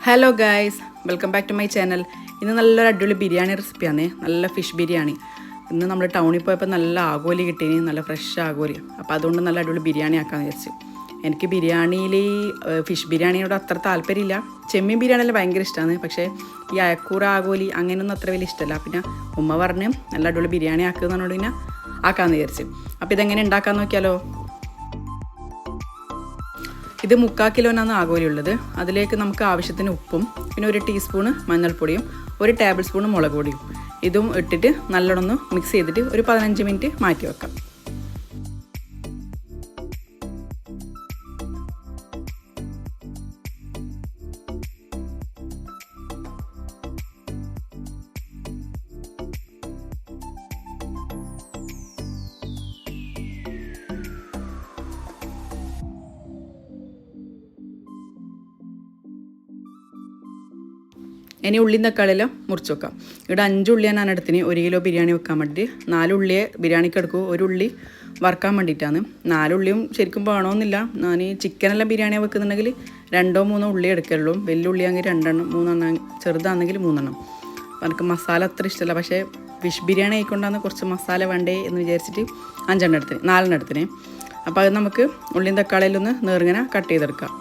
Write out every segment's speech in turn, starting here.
Hello guys, welcome back to my channel. ഇന്ന് നല്ലൊരു അടിപൊളി ബിരിയാണി റെസിപ്പിയാണ്. നല്ല ഫിഷ് ബിരിയാണി. ഇന്ന് നമ്മൾ ടൗണിൽ പോയപ്പോൾ നല്ല ആഗോലി കിട്ടീനി, നല്ല ഫ്രഷ് ആഗോലി. അപ്പോൾ അതുകൊണ്ട് നല്ല അടിപൊളി ബിരിയാണി ആക്കാമെന്ന് വിചാരിച്ചു. എനിക്ക് ബിരിയാണിയിൽ ഫിഷ് ബിരിയാണിയോട് അത്ര താല്പര്യമില്ല. ചെമ്മീൻ ബിരിയാണിയെല്ലാം ഭയങ്കര ഇഷ്ടമാണ്. പക്ഷേ ഈ അയക്കൂറ ആഗോലി അങ്ങനെയൊന്നും അത്ര വലിയ ഇഷ്ടമല്ല. പിന്നെ ഉമ്മ പറഞ്ഞ് നല്ല അടിപൊളി ബിരിയാണി ആക്കുകയെന്നോട് പിന്നെ ആക്കാമെന്ന് വിചാരിച്ചു. അപ്പോൾ ഇതെങ്ങനെ ഉണ്ടാക്കാമെന്ന് നോക്കിയാലോ. ഇത് 3/4 കിലോനാണ് ആഗോലി ഉള്ളത്. അതിലേക്ക് നമുക്ക് ആവശ്യത്തിന് ഉപ്പും പിന്നെ 1 ടീസ്പൂണ് മഞ്ഞൾപ്പൊടിയും 1 ടേബിൾ സ്പൂൺ മുളക് പൊടിയും ഇതും ഇട്ടിട്ട് നല്ലോണം മിക്സ് ചെയ്തിട്ട് ഒരു 15 മിനിറ്റ് മാറ്റി വെക്കാം. ഇനി ഉള്ളിയും തക്കാളിയെല്ലാം മുറിച്ച് വെക്കാം. ഇവിടെ 5 ഉള്ളിയാണ് ഞാൻ എടുത്തിന് 1 കിലോ ബിരിയാണി വെക്കാൻ വേണ്ടിയിട്ട്. 4 ഉള്ളിയെ ബിരിയാണിക്ക് എടുക്കും, 1 ഉള്ളി വറുക്കാൻ വേണ്ടിയിട്ടാണ്. 4 ഉള്ളിയും ശരിക്കും വേണമെന്നില്ല. ഞാൻ ചിക്കനെല്ലാം ബിരിയാണി വെക്കുന്നുണ്ടെങ്കിൽ 2 3 ഉള്ളി എടുക്കുള്ളൂ. വലിയ ഉള്ളിയാണെങ്കിൽ 2 3 ചെറുതാണെങ്കിൽ 3. അപ്പോൾ എനിക്ക് മസാല അത്ര ഇഷ്ടമല്ല. പക്ഷേ ഫിഷ് ബിരിയാണി ആയിക്കൊണ്ടാണ് കുറച്ച് മസാല വേണ്ടേ എന്ന് വിചാരിച്ചിട്ട് 4 എടുത്തിന്. അപ്പോൾ അത് നമുക്ക് ഉള്ളിയും തക്കാളിയിലൊന്ന് നേർങ്ങനെ കട്ട് ചെയ്തെടുക്കാം.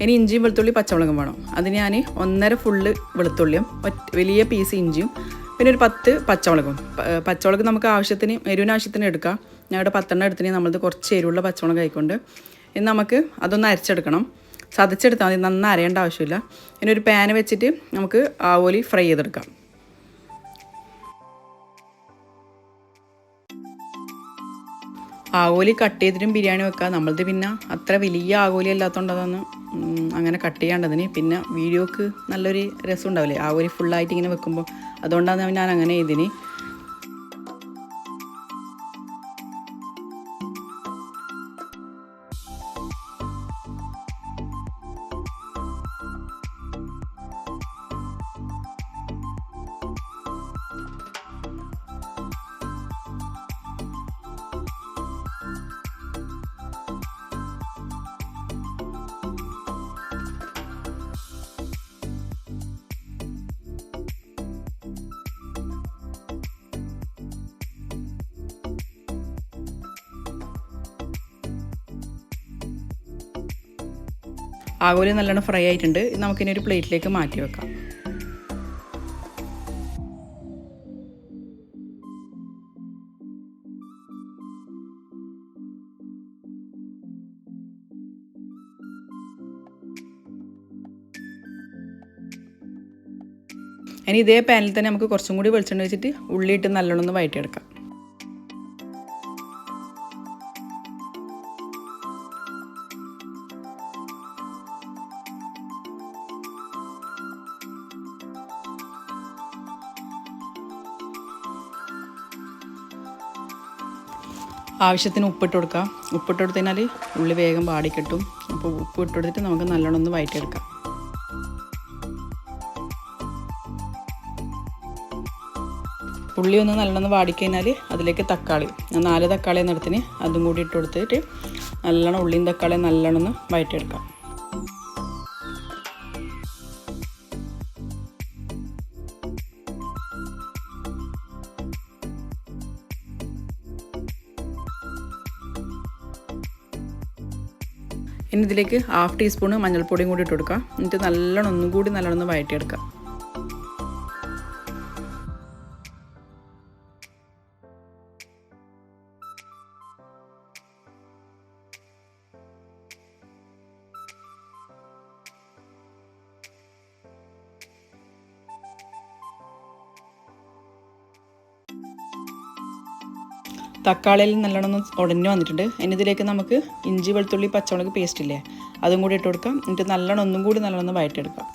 ഇനി ഇഞ്ചിയും വെളുത്തുള്ളി പച്ചമുളകും വേണം. അതിന് ഞാൻ 1.5 ഫുള്ള് വെളുത്തുള്ളിയും വലിയ പീസ് ഇഞ്ചിയും പിന്നെ ഒരു 10 പച്ചമുളകും. പച്ചമുളക് നമുക്ക് ആവശ്യത്തിന് എരിവിന് ആവശ്യത്തിന് എടുക്കാം. ഞാൻ ഇവിടെ 10 എടുത്തിന്. നമ്മളത് കുറച്ച് എരിവുള്ള പച്ചമുളക് ആയിക്കൊണ്ട് ഇനി നമുക്ക് അതൊന്ന് അരച്ചെടുക്കണം. ചതച്ചെടുത്താൽ മതി, നന്നായി അരയേണ്ട ആവശ്യമില്ല. ഇനി ഒരു പാൻ വെച്ചിട്ട് നമുക്ക് ആവോലി ഫ്രൈ ചെയ്തെടുക്കാം. ആഗോലി കട്ട് ചെയ്തിട്ടും ബിരിയാണി വെക്കാം. നമ്മളത് പിന്നെ അത്ര വലിയ ആഗോലി അല്ലാത്തതുകൊണ്ട് അതൊന്ന് അങ്ങനെ കട്ട് ചെയ്യേണ്ടതിന്. പിന്നെ വീഡിയോക്ക് നല്ലൊരു രസം ഉണ്ടാവില്ലേ ആഗോലി ഫുള്ളായിട്ട് ഇങ്ങനെ വെക്കുമ്പോൾ. അതുകൊണ്ടാണ് ഞാൻ അങ്ങനെ ചെയ്തിന്. ആഗോലി നല്ലോണം ഫ്രൈ ആയിട്ടുണ്ട്. നമുക്കിനി ഒരു പ്ലേറ്റിലേക്ക് മാറ്റി വെക്കാം. ഇനി ഇതേ പാനിൽ തന്നെ നമുക്ക് കുറച്ചും കൂടി വെളിച്ചെണ്ണ വെച്ചിട്ട് ഉള്ളിയിട്ട് നല്ലോണം ഒന്ന് വഴറ്റിയെടുക്കാം. ആവശ്യത്തിന് ഉപ്പിട്ട് കൊടുക്കാം. ഉപ്പിട്ട് കൊടുത്തതിനാൽ ഉള്ളി വേഗം വാടി കിട്ടും. അപ്പോൾ ഉപ്പ് ഇട്ട് കൊടുത്തിട്ട് നമുക്ക് നല്ലോണം ഒന്ന് വഴറ്റിയെടുക്കാം. ഉള്ളി ഒന്ന് നല്ലോണം വാടിക്കഴിഞ്ഞാൽ അതിലേക്ക് തക്കാളി, ഞാൻ 4 തക്കാളി എടുത്തിന്, അതും കൂടി ഇട്ട് കൊടുത്തിട്ട് നല്ലോണം ഉള്ളിയും തക്കാളിയും നല്ലോണം ഒന്ന് വഴറ്റിയെടുക്കാം. ഇനി ഇതിലേക്ക് 1/2 ടീസ്പൂണ് മഞ്ഞൾപ്പൊടിയും കൂടി ഇട്ട് കൊടുക്കാം. എന്നിട്ട് നല്ലോണം ഒന്നും കൂടി നല്ലോണം വഴറ്റിയെടുക്കാം. തക്കാളിയിൽ നല്ലോണം ഉടഞ്ഞു വന്നിട്ടുണ്ട്. ഇനി ഇതിലേക്ക് നമുക്ക് ഇഞ്ചി വെളുത്തുള്ളി പച്ചമുളക് പേസ്റ്റ് ഇല്ലേ, അതും കൂടി ഇട്ട് കൊടുക്കാം. എന്നിട്ട് നല്ലോണം ഒന്നും കൂടി നല്ലോണം വഴറ്റിയെടുക്കാം.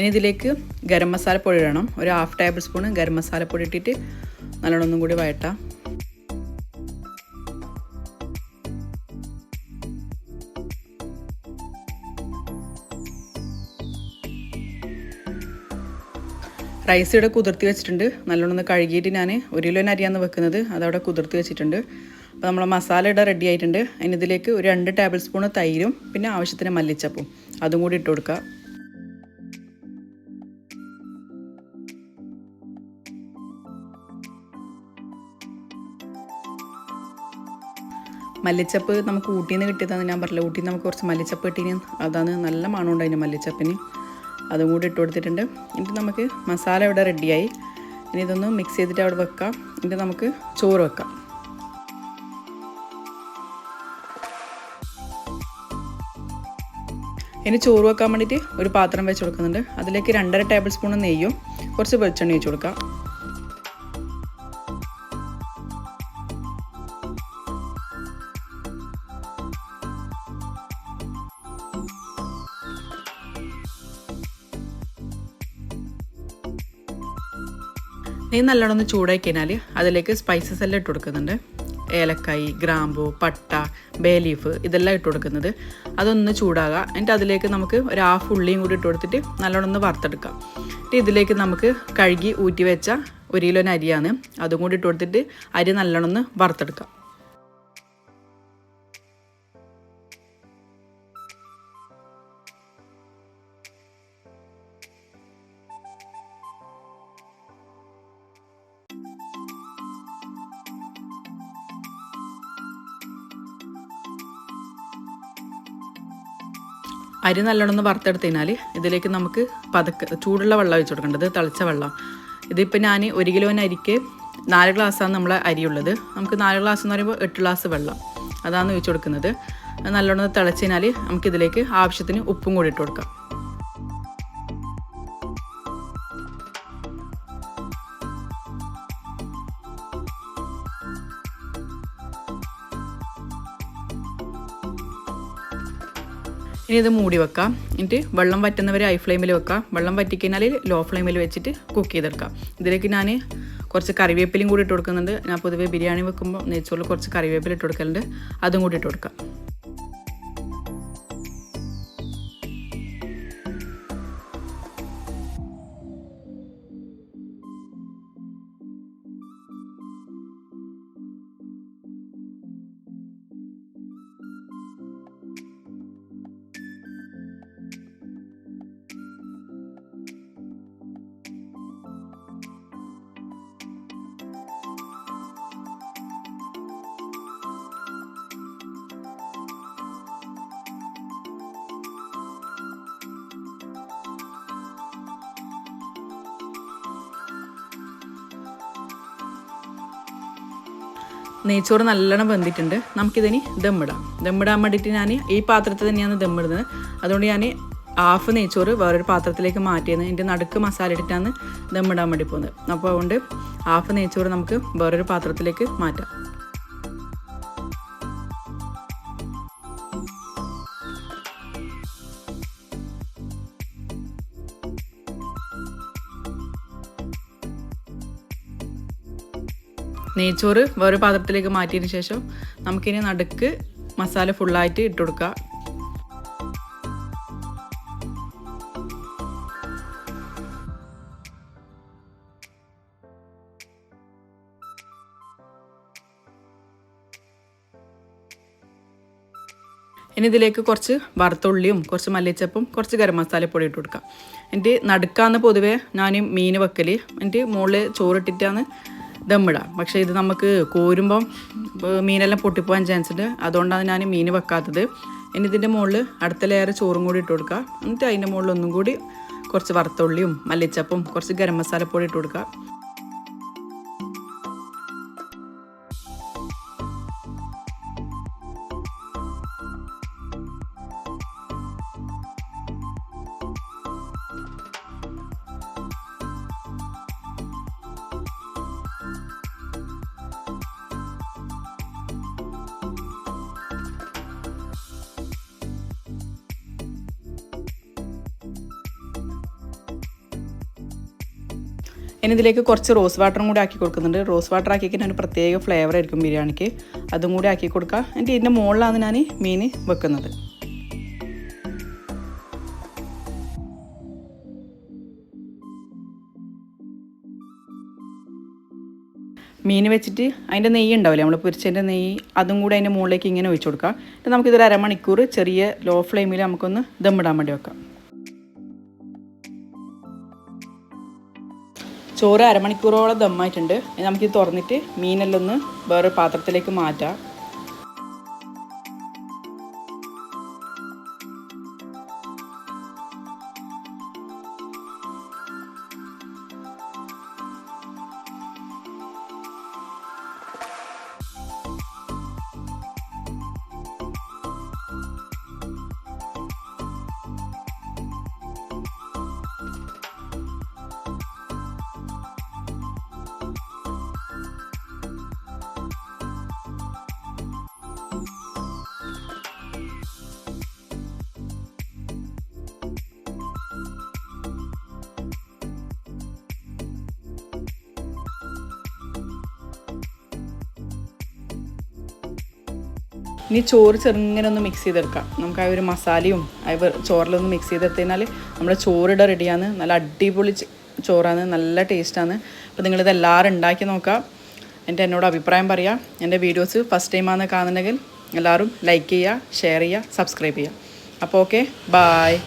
ഇനി ഇതിലേക്ക് ഗരം മസാലപ്പൊടി ഇടണം. ഒരു 1/2 ടേബിൾ സ്പൂൺ ഗരം മസാലപ്പൊടി ഇട്ടിട്ട് നല്ലോണം ഒന്നും കൂടി വഴറ്റാം. റൈസ് ഇവിടെ കുതിർത്തി വെച്ചിട്ടുണ്ട്. നല്ലോണം ഒന്ന് കഴുകിയിട്ട് ഞാൻ 1 കിലോ അരിയാണ് വെക്കുന്നത്. അതവിടെ കുതിർത്തി വെച്ചിട്ടുണ്ട്. അപ്പോൾ നമ്മളെ മസാല ഇവിടെ റെഡി ആയിട്ടുണ്ട്. ഇനി ഇതിലേക്ക് ഒരു 2 ടേബിൾ സ്പൂൺ തൈരും പിന്നെ ആവശ്യത്തിന് മല്ലിച്ചപ്പും അതും കൂടി ഇട്ട് കൊടുക്കുക. മല്ലിച്ചപ്പ് നമുക്ക് ഊട്ടിയിൽ നിന്ന് കിട്ടിയതാണ്. ഞാൻ പറഞ്ഞില്ല, ഊട്ടിയിൽ നിന്ന് നമുക്ക് കുറച്ച് മല്ലിച്ചപ്പ് കിട്ടീന്. അതാണ് നല്ല മണമുണ്ട് അതിന് മല്ലിച്ചപ്പിന്. അതും കൂടി ഇട്ട് കൊടുത്തിട്ടുണ്ട്. എന്നിട്ട് നമുക്ക് മസാല ഇവിടെ റെഡിയായി. ഇനി ഇതൊന്ന് മിക്സ് ചെയ്തിട്ട് അവിടെ വെക്കാം. എന്നിട്ട് നമുക്ക് ചോറ് വെക്കാം. ഇനി ചോറ് വെക്കാൻ വേണ്ടിയിട്ട് ഒരു പാത്രം വെച്ച് കൊടുക്കുന്നുണ്ട്. അതിലേക്ക് 2.5 ടേബിൾ സ്പൂൺ നെയ്യും കുറച്ച് വെളിച്ചെണ്ണ ഒഴിച്ച് കൊടുക്കാം. നെയ്യ് നല്ലോണം ഒന്ന് ചൂടായി കഴിഞ്ഞാൽ അതിലേക്ക് സ്പൈസസ് എല്ലാം ഇട്ട് കൊടുക്കുന്നുണ്ട്. ഏലക്കായ്, ഗ്രാമ്പു, പട്ട, ബേ ലീഫ് ഇതെല്ലാം ഇട്ട് കൊടുക്കുന്നത്. അതൊന്ന് ചൂടാകുക. എന്നിട്ട് അതിലേക്ക് നമുക്ക് ഒരു 1/2 ഉള്ളിയും കൂടി ഇട്ട് കൊടുത്തിട്ട് നല്ലോണം ഒന്ന് വറുത്തെടുക്കാം. ഇതിലേക്ക് നമുക്ക് കഴുകി ഊറ്റി വെച്ച 1 കിലോ അരിയാണ്. അതും കൂടി ഇട്ട് കൊടുത്തിട്ട് അരി നല്ലോണം ഒന്ന് വറുത്തെടുക്കാം. അരി നല്ലോണം ഒന്ന് വറുത്തെടുത്ത് കഴിഞ്ഞാൽ ഇതിലേക്ക് നമുക്ക് ചൂടുള്ള വെള്ളം ഒഴിച്ച് കൊടുക്കേണ്ടത്, തിളച്ച വെള്ളം. ഇതിപ്പോൾ ഞാൻ 1 കിലോ അരിക്ക് 4 ഗ്ലാസ്സാണ് നമ്മളെ അരിയുള്ളത്. നമുക്ക് 4 ഗ്ലാസ് എന്ന് പറയുമ്പോൾ 8 ഗ്ലാസ് വെള്ളം അതാണ് ഒഴിച്ച് കൊടുക്കുന്നത്. നല്ലോണം തിളച്ച് കഴിഞ്ഞാൽ നമുക്കിതിലേക്ക് ആവശ്യത്തിന് ഉപ്പും കൂടി ഇട്ട് കൊടുക്കാം. ഇനി ഇത് മൂടി വെക്കാം. എന്നിട്ട് വെള്ളം വറ്റുന്നവരെ ഹൈ ഫ്ലെയിമിൽ വെക്കാം. വെള്ളം വറ്റിക്കഴിഞ്ഞാൽ ലോ ഫ്ലെയിമിൽ വെച്ചിട്ട് കുക്ക് ചെയ്തെടുക്കാം. ഇതിലേക്ക് ഞാൻ കുറച്ച് കറിവേപ്പിലയും കൂടി ഇട്ട് കൊടുക്കുന്നുണ്ട്. ഞാൻ പൊതുവേ ബിരിയാണി വെക്കുമ്പോൾ നെയ്ച്ചോറിൽ കുറച്ച് കറിവേപ്പില ഇട്ട് കൊടുക്കലുണ്ട്. അതും കൂടി ഇട്ട് കൊടുക്കാം. നെയ്ച്ചോറ് നല്ലോണം വെന്തിട്ടുണ്ട്. നമുക്കിതിന് ദമ്മിടാം. ദമ്മിടാൻ വേണ്ടിയിട്ട് ഞാൻ ഈ പാത്രത്തിൽ തന്നെയാണ് ദമ്മിടുന്നത്. അതുകൊണ്ട് ഞാൻ 1/2 നെയ്ച്ചോറ് വേറൊരു പാത്രത്തിലേക്ക് മാറ്റിയത്. എൻ്റെ നടുക്ക് മസാല ഇട്ടിട്ടാണ് ദമ്മിടാൻ വേണ്ടി പോകുന്നത്. അപ്പോൾ അതുകൊണ്ട് 1/2 നെയ്ച്ചോറ് നമുക്ക് വേറൊരു പാത്രത്തിലേക്ക് മാറ്റാം. നെയ്ച്ചോറ് വേറെ പാത്രത്തിലേക്ക് മാറ്റിയതിന് ശേഷം നമുക്കിനി നടുക്ക് മസാല ഫുള്ളായിട്ട് ഇട്ട് കൊടുക്കാം. ഇനി ഇതിലേക്ക് കുറച്ച് വറുത്തുള്ളിയും കുറച്ച് മല്ലിച്ചപ്പും കുറച്ച് ഗരം മസാലപ്പൊടി ഇട്ട് കൊടുക്കാം. എന്നിട്ട് നടുക്കാന്ന് പൊതുവേ ഞാൻ മീൻ വെക്കൽ. എന്നിട്ട് മുകളിൽ ചോറിട്ടിട്ടാണ് ദമ്മിടാം. പക്ഷേ ഇത് നമുക്ക് കോരുമ്പം മീനെല്ലാം പൊട്ടിപ്പോകാൻ ചാൻസ് ഉണ്ട്. അതുകൊണ്ടാണ് ഞാൻ മീൻ വെക്കാത്തത്. ഇനി ഇതിൻ്റെ മുകളിൽ അടുത്ത ലെയർ ചോറും കൂടി ഇട്ട് കൊടുക്കുക. എന്നിട്ട് അതിൻ്റെ മുകളിൽ ഒന്നും കൂടി കുറച്ച് വറുത്തുള്ളിയും മല്ലിച്ചപ്പും കുറച്ച് ഗരം മസാലപ്പൊടി ഇട്ട് കൊടുക്കുക. ഇനി ഇതിലേക്ക് കുറച്ച് റോസ് വാട്ടറും കൂടി ആക്കി കൊടുക്കുന്നുണ്ട്. റോസ് വാട്ടർ ആക്കിയിട്ട് ഒരു പ്രത്യേക ഫ്ലേവർ ആയിരിക്കും ബിരിയാണിക്ക്. അതും കൂടി ആക്കി കൊടുക്കുക. എന്നിട്ട് ഇതിൻ്റെ മുകളിലാണ് ഞാൻ മീൻ വെക്കുന്നത്. മീൻ വെച്ചിട്ട് അതിൻ്റെ നെയ്യ് ഉണ്ടാവില്ലേ, നമ്മൾ പൊരിച്ചതിൻ്റെ നെയ്യ്, അതും കൂടി അതിൻ്റെ മുകളിലേക്ക് ഇങ്ങനെ ഒഴിച്ച് കൊടുക്കുക. എന്നിട്ട് നമുക്കിതൊരു അരമണിക്കൂർ ചെറിയ ലോ ഫ്ലെയിമിൽ നമുക്കൊന്ന് ദമ്മിടാൻ വേണ്ടി വെക്കാം. ചോറ് അരമണിക്കൂറോളം ദമ്മായിട്ടുണ്ട്. നമുക്കിത് തുറന്നിട്ട് മീനെല്ലാം ഒന്ന് വേറെ പാത്രത്തിലേക്ക് മാറ്റാം. ഇനി ചോറ് ചെറുങ്ങനെ ഒന്ന് മിക്സ് ചെയ്തെടുക്കാം. നമുക്ക് ആ ഒരു മസാലയും ചോറിലൊന്ന് മിക്സ് ചെയ്തെടുത്ത് കഴിഞ്ഞാൽ നമ്മുടെ ചോറിടെ റെഡിയാണ്. നല്ല അടിപൊളി ചോറാണ്, നല്ല ടേസ്റ്റാണ്. അപ്പോൾ നിങ്ങളിത് എല്ലാവരും ഉണ്ടാക്കി നോക്കാം. എന്നോട് അഭിപ്രായം പറയാം. എൻ്റെ വീഡിയോസ് ഫസ്റ്റ് ടൈമാണ് കാണുന്നുണ്ടെങ്കിൽ എല്ലാവരും ലൈക്ക് ചെയ്യുക, ഷെയർ ചെയ്യുക, സബ്സ്ക്രൈബ് ചെയ്യുക. അപ്പോൾ ഓക്കെ, ബായ്.